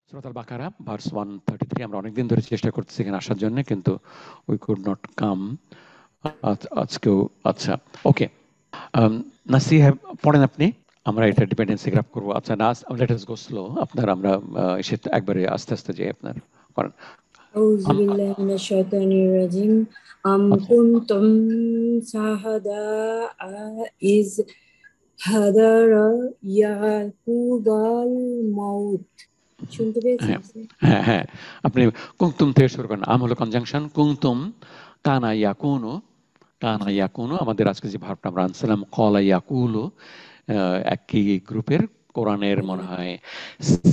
সূরা আল বাকারা verse 133। আমরা অনেকদিন ধরে চেষ্টা করতেছি এখানে আসার জন্য, কিন্তু উই কুড নট কাম আজকেও। আচ্ছা, ওকে, নাসিহা পড়েন আপনি, আমরা এটা ডিপেন্ডেন্সি গ্রাফ করবো। আচ্ছা, লেট আস গো স্লো। আপনার আমরা এসে একবারে আস্তে আস্তে যাই, আপনার করেন। أعوذ بالله من الشيطان الرجيم أم كنتم شهداء إذ حضر يعقوب الموت শুনতে পেয়েছেন? হ্যাঁ হ্যাঁ, আপনি কুংতুম থেকে শুরু করেন। আম হলো কনজাংশন, কুংতুম কানা ইয়াকুনু, কানা ইয়াকুনু আমাদের আজকে যে ভার্বটা আমরা আনছিলাম, কলা ইয়াকুলু, একই গ্রুপের, কোরআনের মনে হয়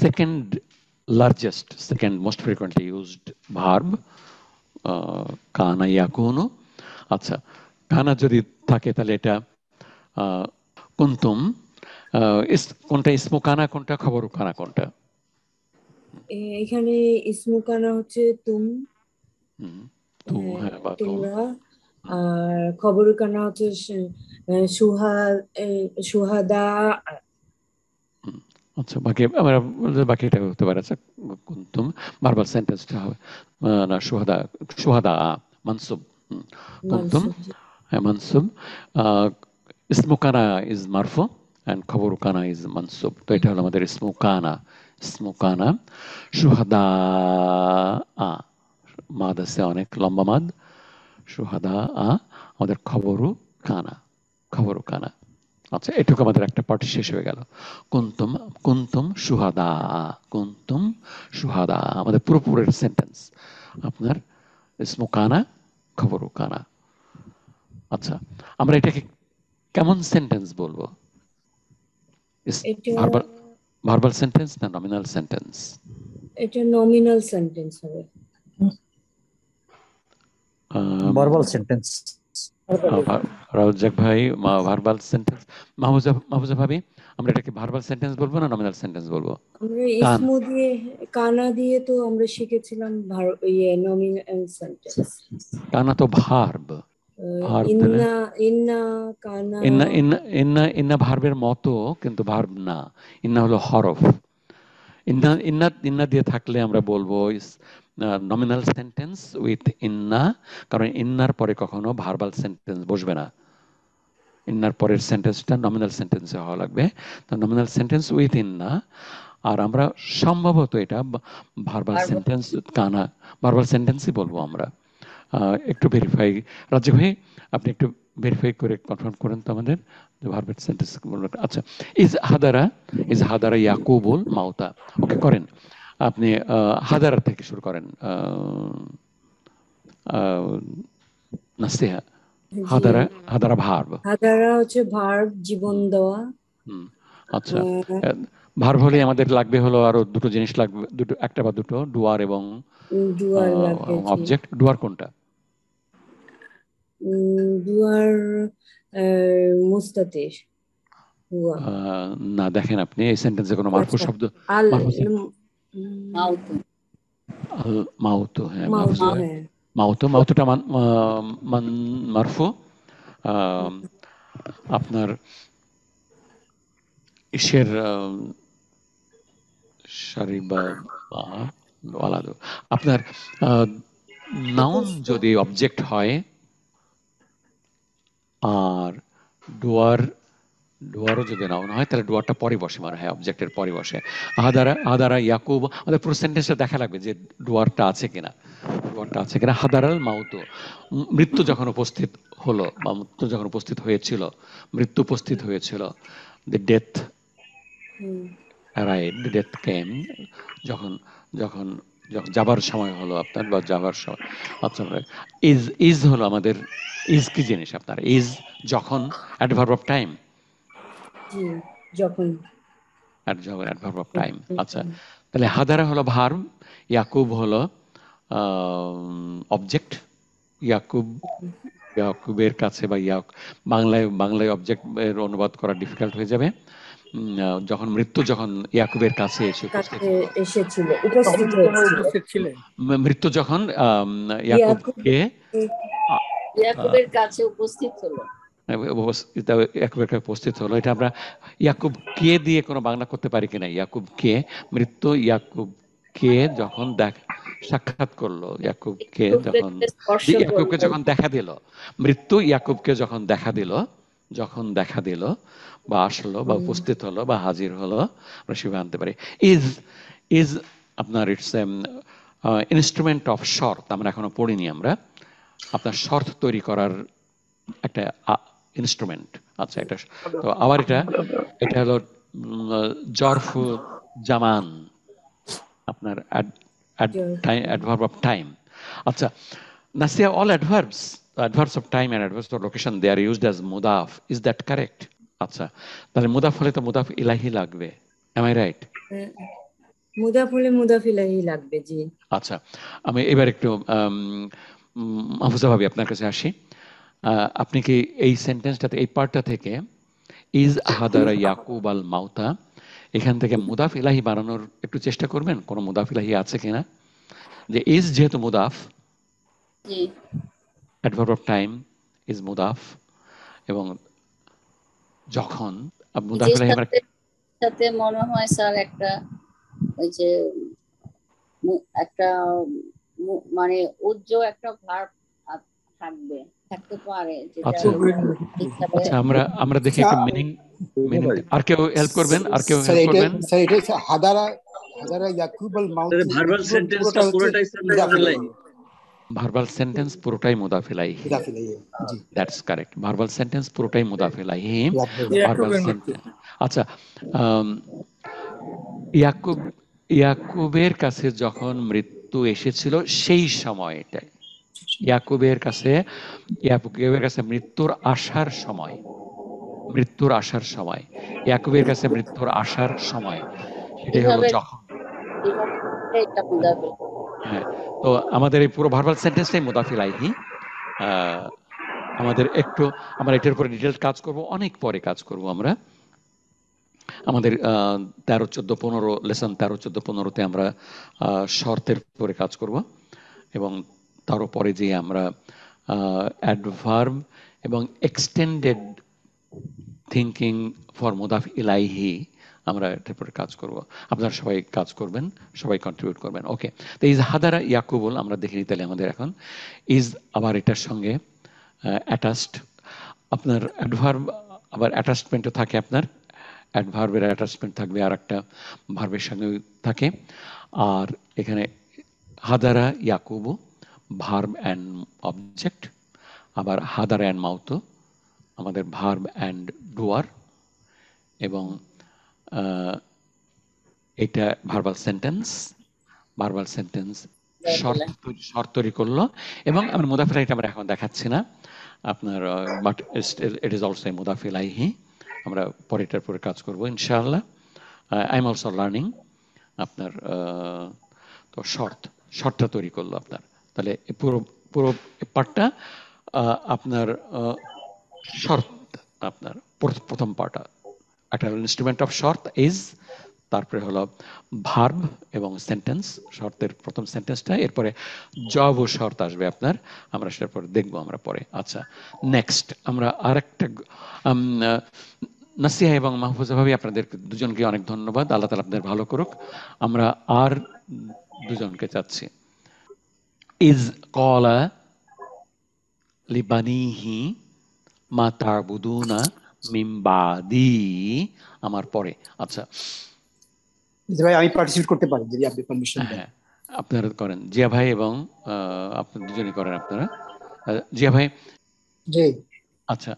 second largest, second most frequently used verb কানা ইয়াকুনু। আচ্ছা, কানা যদি থাকে তাহলে এটা কুনতুম, কোনটা ইসমু কানা, কোনটা খবর কানা, কোনটা? এখানে ইসমু কানা হচ্ছে তুম, বা তোমরা, আর খবর কানা হচ্ছে সুহাদা। আচ্ছা, বাকিটা হতে পারে। আচ্ছা, কুনতুম ভার্বাল সেন্টেন্সটা হবে না, সুহাদা, সুহাদা মানসুব, কুনতুম মানসুব, ইসমু কানা ইজ মারফু এন্ড খবরু কানা ইজ মানসুব। তো এটা হলো আমাদের ইসমু কানা। ইসমু কানা সুহাদা, মাদ আছে অনেক লম্বা মাদ, সুহাদা আমাদের খবরু কানা, খবরু কানা। আচ্ছা, এটুকু আমাদের একটা পার্ট শেষ হয়ে গেল। কুনতুম, কুনতুম সুহাদা, কুনতুম সুহাদা আমাদের পুরোপুরের সেন্টেন্স আপনার ইসমু কানা খবরু কানা। আচ্ছা, আমরা এটাকে কেমন সেন্টেন্স বলবো? ভার্বাল, ভার্বাল সেন্টেন্স না নমিনাল সেন্টেন্স? এটা নমিনাল সেন্টেন্স হবে। Verbal sentence. রাউজাক ভাই, ভার্বাল সেন্টেন্স। মাহফুজা ভাবি, আমরা এটাকে ভার্বাল সেন্টেন্স বলবো না নমিনাল সেন্টেন্স বলবো? আমরা ইসমু দিয়ে, কানা দিয়ে তো আমরা শিখেছিলাম নমিনাল সেন্টেন্স। কানা তো ভার্ব, ইন্না, ইন্না কানা, ইন্না ইন্না ইন্না ইন্না ভার্বের মতো, কিন্তু ভার্ব না। ইন্না হলো হরফ। ইন্না ইন্না ইন্না দিয়ে থাকলে আমরা বলবো নমিনাল সেন্টেন্স উইথ ইন্না, কারণ ইন্নার পরে কখনো ভার্বাল সেন্টেন্স বসবে না। ইন্নার পরের সেন্টেন্সটা নমিনাল সেন্টেন্সে হওয়া লাগবে। তো নমিনাল সেন্টেন্স উইথ ইন্না। আর আমরা সম্ভবত এটা ভার্বাল সেন্টেন্স, কানা ভার্বাল সেন্টেন্সই বলবো আমরা। একটু ভেরিফাই, রাজ্য ভাই আপনি একটু ভেরিফাই করে কনফার্ম করেন তো আমাদের ভার্বাল সেন্টেন্স বলবো। আচ্ছা, ইজ হাদারা ইয়াকুবুল মাউতা। ওকে, করেন আপনি। হাদারা থেকে শুরু করেন নাসিহা। হাদারা, হাদারা ভার্ব। হাদারা হচ্ছে ভার্ব, জীবন দেওয়া। আচ্ছা, ভার্ব হলে আমাদের লাগবে হলো আরো দুটো জিনিস লাগবে, দুটো, একটা বা দুটো, ডুয়ার এবং অবজেক্ট। ডুয়ার কোনটা? ডুয়ার মুস্তাতির। না, দেখেন আপনি এই সেন্টেন্সে কোনো মারফু শব্দ, মাউতো, হ্যাঁ মাউতো, মাউতোটা মারফু। আপনার ইসের আপনার নাউন যদি অবজেক্ট হয় আর ডুয়ারও যদি নাউন হয়, তাহলে ডুয়ারটা পরে বসে, মানে হয় অবজেক্টের পরে বসে। হাদারা ইয়াকুব, আমাদের পুরো সেন্টেন্সটা দেখা লাগবে যে ডুয়ারটা আছে কিনা, ডুয়ারটা আছে কিনা। হাদারাল মাউতু, মৃত্যু যখন উপস্থিত হলো বা মৃত্যু যখন উপস্থিত হয়েছিল, মৃত্যু উপস্থিত হয়েছিল, দ্য ডেথ arrived, ডেথ কেম, যখন যখন যাবার সময় হলো আপনার, বা যাবার সময়। আচ্ছা, ইজ হলো আমাদের, ইজ কি জিনিস আপনার? ইজ যখন, অ্যাডভার্ব অফ টাইম, যখন, অ্যাডভার্ব অফ টাইম। আচ্ছা, তাহলে হাদারা হলো ভার্ব, ইয়াকুব হলো অবজেক্ট। ইয়াকুবের কাছে বা বাংলায় অবজেক্ট এর অনুবাদ করা ডিফিকাল্ট হয়ে যাবে। যখন মৃত্যু, যখন ইয়াকুবের কাছে এসেছিল, উপস্থিত হয়েছিল, মৃত্যু যখন ইয়াকুবের কাছে উপস্থিত হলো, উপস্থিত হলো। এটা আমরা ইয়াকুব কে দিয়ে কোনো বাংলা করতে পারি কিনা? ইয়াকুব কে, মৃত্যু ইয়াকুব কে যখন সাক্ষাৎ করলো, ইয়াকুবকে যখন স্পর্শ ইয়াকুবকে করলো। যখন দেখা দিল, মৃত্যু ইয়াকুবকে যখন দেখা দিল বা আসলো বা উপস্থিত হলো বা হাজির হলো, আমরা সেভাবে আনতে পারি। ইজ ইজ আপনার ইটস ইনস্ট্রুমেন্ট অফ শর্ত, আমরা এখনো পড়িনি আমরা, আপনার শর্ত তৈরি করার একটা ইনস্ট্রুমেন্ট। আচ্ছা, এটা তো আবার এটা হলো জরফু জামান, আপনার অ্যাডভার্ব অফ টাইম। আচ্ছা, Nasia, all adverbs of time and adverbs of location, they are used as mudaf. Is that correct? আচ্ছা, তাহলে মুদাফ হলে তো মুদাফ ইলাহি লাগবে। Am I right? মুদাফ হলে মুদাফ ইলাহি লাগবে, জি। আচ্ছা, আমি এবার একটু মাহফুজা ভাবি আপনার কাছে আসি। আপনি কি এই সেন্টেন্সটাতে, এই পার্টটা থেকে ইজ আহাদারা ইয়াকুব আল মাউতা, এখান থেকে মুদাফ ইলাহি বানানোর একটু চেষ্টা করবেন? কোনো মুদাফ ইলাহি আছে কিনা? যে ইজ যেহেতু মুদাফ, অ্যাডভার্ব অফ টাইম ইজ মুদাফ, এবং যখন মুদাফ ইলাহি আমরা সাথে মনে হয় স্যার একটা ওই যে একটা মানে উজ্জ্বল একটা ভার্ব থাকতে পারে, যেটা আচ্ছা, আমরা দেখি একটু মিনিং। আর কেউ হেল্প করবেন? আর কেউ হেল্প করবেন? স্যার এটা হাদারা ইয়াকুব আল মাউত, ভার্বাল সেন্টেন্সটা পুরোটাই ভার্বাল সেন্টেন্স পুরোটাই মুদাফ ইলাইহি। জি, দ্যাটস কারেক্ট। ভার্বাল সেন্টেন্স পুরোটাই মুদাফ ইলাইহি। Verbal sentence. আচ্ছা, ইয়াকুবের কাছে যখন মৃত্যু এসেছিল সেই সময়টায়, ইয়াকুবের কাছে মৃত্যুর আসার সময়, ইয়াকুবের কাছে মৃত্যুর আসার সময়, সেটাই হলো যখন। হ্যাঁ, তো আমাদের এই পুরো ভার্বাল সেন্টেন্সটাই মুদাফ ইলাইহি। আমরা এটার উপরে ডিটেইলস কাজ করব, অনেক পরে কাজ করব আমরা। আমাদের 13, 14, 15 লেসন 13, 14, 15তে আমরা শর্তের উপরে কাজ করব, এবং তার উপরে যে আমরা অ্যাডভার্ব এবং এক্সটেন্ডেড থিঙ্কিং ফর মুদাফ ইলাইহি, আমরা এটার উপরে কাজ করব। আপনারা সবাই কাজ করবেন, সবাই কন্ট্রিবিউট করবেন। ওকে, তো ইজ হাদারা ইয়াকুবুল আমরা দেখে নিই। তাহলে আমাদের এখন ইজ আবার এটার সঙ্গে অ্যাটাচড, আপনার অ্যাডভার্ব আবার অ্যাটাচমেন্টও থাকে, আপনার অ্যাডভার্বের অ্যাটাচমেন্ট থাকবে আর একটা ভার্বের সঙ্গে থাকে। আর এখানে হাদারা ইয়াকুবু ভার্ব অ্যান্ড অবজেক্ট, আবার হাদারা অ্যান্ড মাউতো আমাদের ভার্ব অ্যান্ড ডুয়ার, এবং এটা ভার্বাল সেন্টেন্স শর্ত তৈরি করলো। এবং আমি মুদাফ ইলাইহি আমরা এখন দেখাচ্ছি না আপনার, বাট ইট ইজ অলসো মুদাফ ইলাইহি। আমরা পরেটার পরে কাজ করবো ইনশাআল্লাহ। আই এম অলসো লার্নিং আপনার। তো শর্তটা তৈরি করলো আপনার। তাহলে পুরো পার্টটা আপনার শর্ত, আপনার প্রথম পার্টটা একটা ইনস্ট্রুমেন্ট অফ শর্ত ইজ, তারপরে হলো ভার্ব এবং সেন্টেন্স, শর্তের প্রথম সেন্টেন্সটা, এরপরে জব ও শর্ত আসবে আপনার, আমরা সেটার পরে দেখবো আমরা পরে। আচ্ছা, নেক্সট আমরা আরেকটা নাসিহা এবং মাহফুজা ভাবি, আপনাদের দুজনকে অনেক ধন্যবাদ, আল্লাহ তাআলা আপনাদের ভালো করুক। আমরা আর দুজনকে চাচ্ছি। ইজ ক্বালা লিবানিহি মা তা'বুদুনা মিন বাদি, আমার পরে। আচ্ছা ভাই আমি পার্টিসিপেট করতে পারি যদি আপনি পারমিশন দেন। হ্যাঁ, আপনারা করেন, জিয়া ভাই এবং আপনারা দুজনেই করেন আপনারা। জিয়া ভাই, জি আচ্ছা,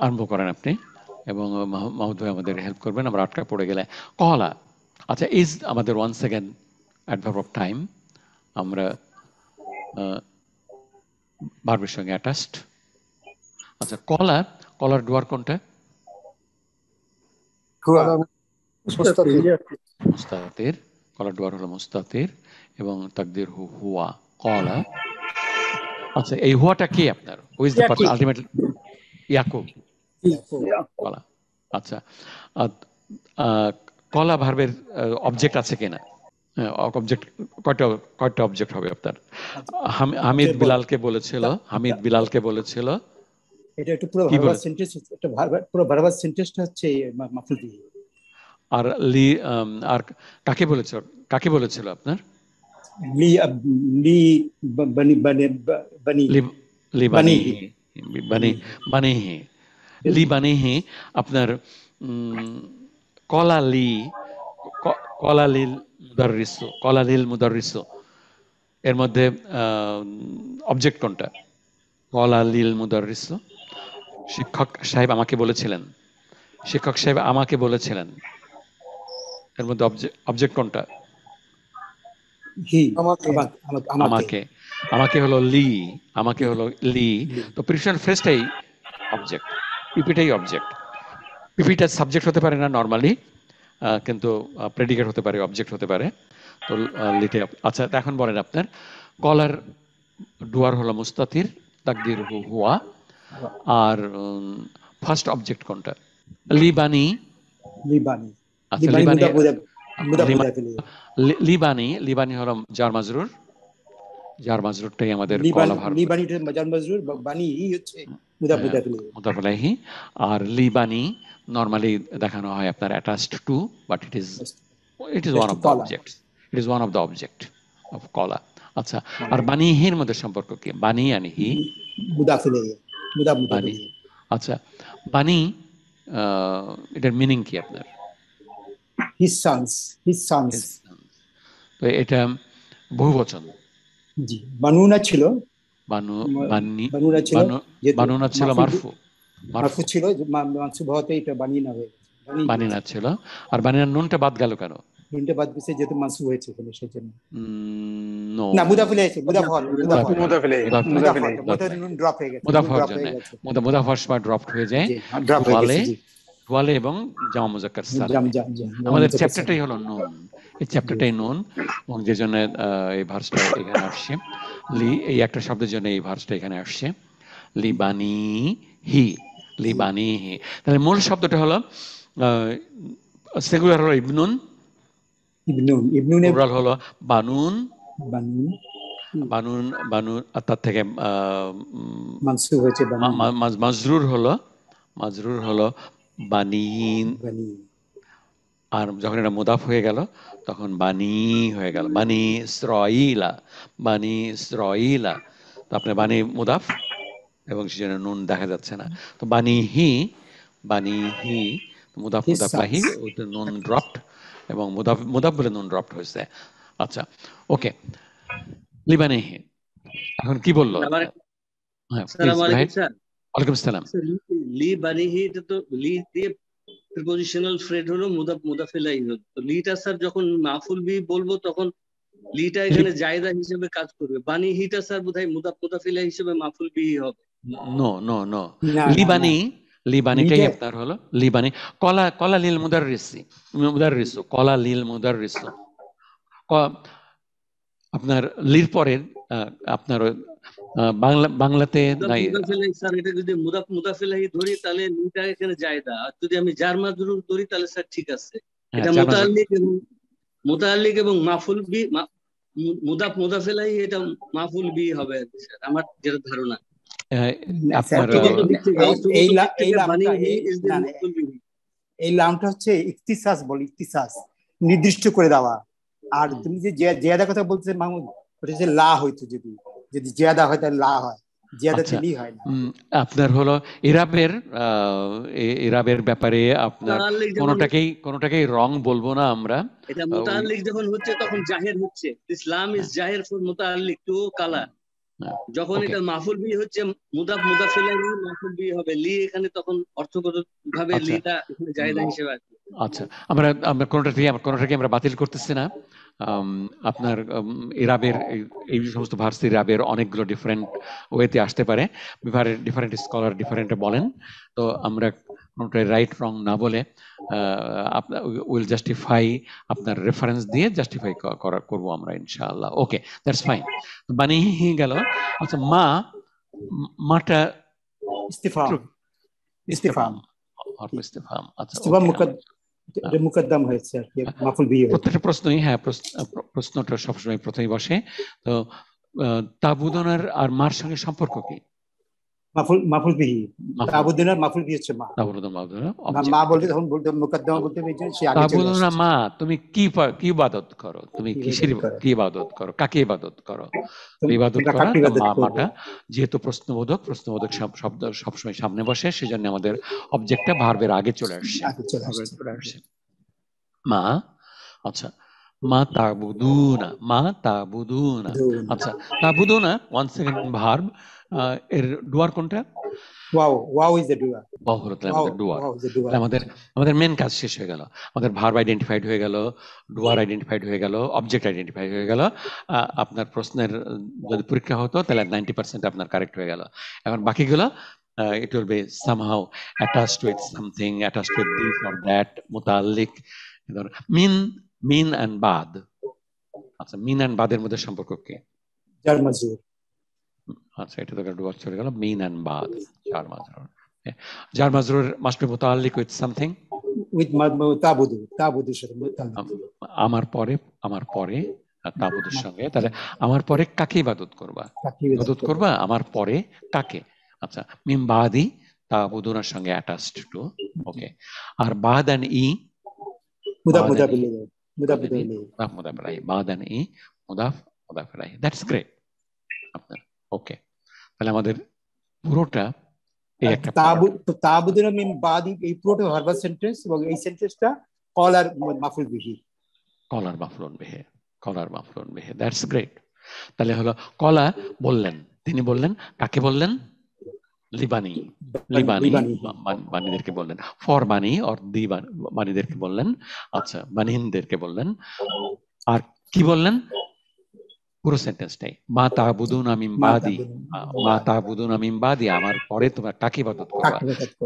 আরম্ভ করেন আপনি, এবং মাহমুদ ভাই আমাদের হেল্প করবেন, আমরা আটকা পড়ে গেলে। কলা, আচ্ছা, ইজ আমাদের one second adverb of time, আমরা ভার্বের সঙ্গে অ্যাটাচড। আচ্ছা, কলার ডুয়ার কোনটা? মুস্তাতির। কলার ডুয়ার হলো মুস্তাতির, এবং তাকদির হুয়া কলা। আচ্ছা, এই হুয়াটা কি আপনার? Who is the person ultimately? Yakub. কলা। আচ্ছা, কলা ভার্বের অবজেক্ট আছে কিনা? অবজেক্ট কয়টা অবজেক্ট হবে আপনার? হামিদ বিলালকে বলেছিল এটা একটু পুরো ভার্বাল সেন্টেন্স, একটা পুরো ভার্বাল সেন্টেন্সটা হচ্ছে মাফুল দিয়ে। আর আর কাকে বলেছিল? কাকে বলেছিল আপনার? লি লি বানি বানি বানি লিবানিহি বানিহি লিবানিহি আপনার কলালি কলালিল মুদাররিসু কলালিল মুদাররিসু এর মধ্যে অবজেক্ট কোনটা? কলালিল মুদাররিসু শিক্ষক সাহেব আমাকে বলেছিলেন, শিক্ষক সাহেব আমাকে বলেছিলেন, এর মধ্যে অবজেক্ট কোনটা? হি আমাকে আমাকে হলো লি, আমাকে হলো লি। তো প্রিপোজিশন ফ্রেজটাই অবজেক্ট, পিপিটাই অবজেক্ট। পিপিটা সাবজেক্ট হতে পারে না নরমালি, কিন্তু প্রেডিকেট হতে পারে, অবজেক্ট হতে পারে। তো লিটে আচ্ছা এখন বলেন আপনার কলার ডুয়ার হলো মুস্তাতির তাকদির হুয়া, আর ফার্স্ট অবজেক্ট কোনটা? লিবানি লিবানি আচ্ছা লিবানি লিবানি লিবানি হলো জার মাজরুর, জার মাজরুরটাই আমাদের কলা ভার্ব। লিবানিটা জার মাজরুর, বানি হচ্ছে মুদাফ ইলাইহি। আর লিবানি নরমালি দেখানো হয় আপনার attached to, but it is one of the objects, it is one of the object of কলা। আচ্ছা, আর বানিহির মধ্যে সম্পর্ক কি? বানি আনি হি মুদাফ ইলাইহি বানি। আচ্ছা, বানি এটার মিনিং কি আপনার? His sons. তো এটা বহুবচন। জি, বানুনা ছিল, বানুনা ছিল মারফু ছিল, মানসুব হতে এটা বানিনা হয়ে গেছে, বানিনা ছিল। আর বানিনার নুনটা বাদ গেল কেন? নুনটা বাদ গেছে যেহেতু মানসুব হয়েছে এখানে, সেজন্য। নো, না, মুদাফ ইলাইহি নুন ড্রপ হয়ে গেছে, মুদাফার সময় ড্রপড হয়ে যায় ওয়ালে এবং জামা মুজাক্কার সালিম। আমাদের চ্যাপ্টারটাই হলো নুন, এই চ্যাপ্টারটাই নুন, এবং যে জন্য এই ভার্সটা এখানে আসছে। লি এই একটা শব্দের জন্য এই ভার্সটা এখানে আসছে, লিবানি হি, লিবানি হি। তাহলে মূল শব্দটা হলো সিঙ্গুলার হলো ইবনুন, প্লুরাল হলো বানুন, তার থেকে মানসুব হয়েছে মাজরুর হলো বানিন। আর যখন এটা মুদাফ হয়ে গেল তখন বানি হয়ে গেল, বানি ইসরাঈলা, বানি ইসরাঈলা। তো আপনার বানি মুদাফ এবং সেজন্য নুন দেখা যাচ্ছে না। তো বানি হি মুদাফ লাহি, ওইটা নুন ড্রপড, এবং মুদাফ বলে নুন ড্রপড হয়েছে। আচ্ছা, ওকে, লিবানি হি এখন কি বললো? হ্যাঁ, ওয়ালাইকুম আসসালাম। লিবানিহি এটা তো লি দিয়ে প্রিপজিশনাল ফ্রেজ হলো মুদাফ ইলাইহি হলো। তো লিটা স্যার যখন মাফুল বি বলবো তখন লিটা এখানে জায়দা হিসেবে কাজ করবে, বানিহিটা স্যার বোধহয় মুদাফ ইলাইহি হিসেবে মাফুল বি হবে। নো, লিবানিটাই আপনার হলো লিবানি। কলা লিল মুদাররিসু কলা লিল মুদাররিসু। আপনার লির পরে আপনার বাংলাতে নাই স্যার, এটা যদি মুদাফ ইলাইহি ধরি তাহলে লিটা এখানে জায়দা, আর যদি আমি জার মাজরুর ধরি তাহলে স্যার ঠিক আছে। এটা মুতাআল্লিক এবং মাফুল বি, মুদাফ ইলাইহি এটা মাফুল বি হবে স্যার, আমার যেটা ধারণা। এই লামটা হচ্ছে ইখতিসাস নির্দিষ্ট করে দেওয়া। আর তুমি যে জিয়াদা কথা বলতেছেন মাহমুদ, ওটা যে লা হইতো, যদি জিয়াদা হয় তাহলে লা হয়, জিয়াদাতে লি হয় না। আপনার হলো ইরাবের ব্যাপারে আপনার কোনোটাকেই রং বলবো না আমরা। এটা মুতাআল্লিক যখন হচ্ছে তখন জাহের হচ্ছে, ইসলাম ইজ জাহের ফর মুতাআল্লিক টু কালা। যখন এটা মাফুল বি হচ্ছে মুদাফ ইলাইহি মাফুল বি হবে লি, এখানে তখন অর্থগত ভাবে লিটা এখানে জায়দা হিসেবে আছে। আচ্ছা, আমরা কোনোটাকে আমরা বাতিল করতেছি না। আপনার ইরাবের এই সমস্ত ভার্সি ইরাবের অনেকগুলো ডিফারেন্ট ওয়েতে আসতে পারে, ডিফারেন্ট স্কলার ডিফারেন্ট বলেন। তো আমরা কোনোটাই রাইট রং না বলে উইল জাস্টিফাই, আপনার রেফারেন্স দিয়ে জাস্টিফাই করবো আমরা ইনশাআল্লাহ। ওকে, দ্যাটস ফাইন। বানিহি গেল। আচ্ছা, মাটা ইস্তিফহাম। আচ্ছা, মুকদ্দম হয়েছে আর কি, মাফুল বি হয়েছে। প্রত্যেকটা প্রশ্নই, হ্যাঁ, প্রশ্নটা সবসময় প্রথমেই বসে। তো তাবুদনার আর মার সঙ্গে সম্পর্ক কি? মাফুল বিহি তাবুদুনা মাফুল বিহি হচ্ছে মা মা বলতে তখন বলতে মুকদ্দমা বলতে সে আগে চলে আসছে। মা তুমি কি ইবাদত করো, তুমি কিসের কি ইবাদত করো, কাকে ইবাদত করো? ইবাদত করা মাটা যেহেতু প্রশ্নবোধক শব্দ সবসময় সামনে বসে, সেজন্য আমাদের অবজেক্টটা ভার্বের আগে চলে আসছে। মা, আচ্ছা মা তাবুদুনা, আচ্ছা তাবুদুনা ওয়ান সেকেন্ড ভার্ব, এর ডুয়ার কোনটা? ওয়াও ইজ দ্য ডুয়ার। আমাদের মেন কাজ শেষ হয়ে গেল, আমাদের ভার্ব আইডেন্টিফাইড হয়ে গেল, ডুয়ার আইডেন্টিফাইড হয়ে গেল, অবজেক্ট আইডেন্টিফাইড হয়ে গেল। আপনার প্রশ্নের যদি পরীক্ষা হতো তাহলে 90% আপনার কারেক্ট হয়ে গেল। এখন বাকিগুলো it will be somehow attached with something, attached with this or that, মুতাল্লিক, mean and বাদ। আচ্ছা মিন and বাদের মধ্যে সম্পর্ক কি? জার মাজরুর। আচ্ছা এটা তো ডুয়ার চলে গেল, মিন and বাদ, জার মাজরুর। জার মাজরুর must be মুতাল্লিক with something, with তাবুদুর সাথে আমার পরে তাবুদের সঙ্গে। তাহলে আমার পরে কাকে ইবাদত করবা? আমার পরে কাকে? আচ্ছা মিন বাদি তাবুদুনার সঙ্গে অ্যাটাচড টু, ওকে। আর বাদ এন্ড ই মুদাফ ইলাইহি, দ্যাটস গ্রেট আপনার, ওকে। তাহলে আমাদের পুরোটা এই একটা তাবুদুনা মিন বাদি, এই পুরোটা ভার্বাল সেন্টেন্স, এবং এই সেন্টেন্সটা কল আর মাফুল বিহি, কলার মাফলুন বিহি, দ্যাটস গ্রেট। তাহলে হলো কলা বললেন, তিনি বললেন, কাকে বললেন? লিবানি বাণীদেরকে বললেন, ফর বাণী অর দি বাণীদেরকে বললেন, আচ্ছা বাণীদেরকে বললেন। আর কি বললেন? পুরো সেন্টেন্সটাই, মা তাবুদুনা মিন বাদি, আমার পরে তোমরা কাকে ইবাদত করবা।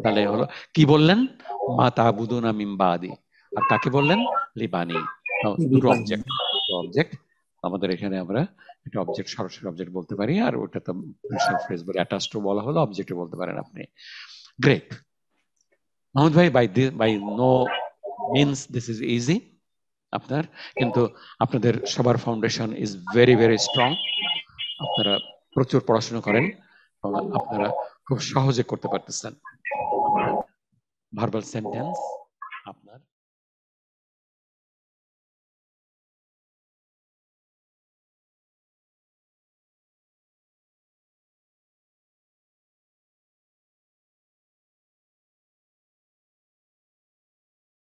তাহলে হলো কি বললেন? মা তাবুদুনা মিন বাদি। আর কাকে বললেন? লিবানি। দুটো অবজেক্ট আমাদের এখানে, আমরা এটা অবজেক্ট, সরাসরি অবজেক্ট বলতে পারি, আর ওটা তো প্রেসার ফ্রেজ বলে অ্যাটাচড টু বলা হলো, অবজেক্ট বলতে পারেন আপনি। গ্রেট মাহমুদ ভাই, by no means this is easy আপনার, কিন্তু আপনাদের সবার foundation is very very strong. আপনারা প্রচুর পড়াশোনা করেন এবং আপনারা খুব সহজে করতে পারতেছেন। Verbal sentence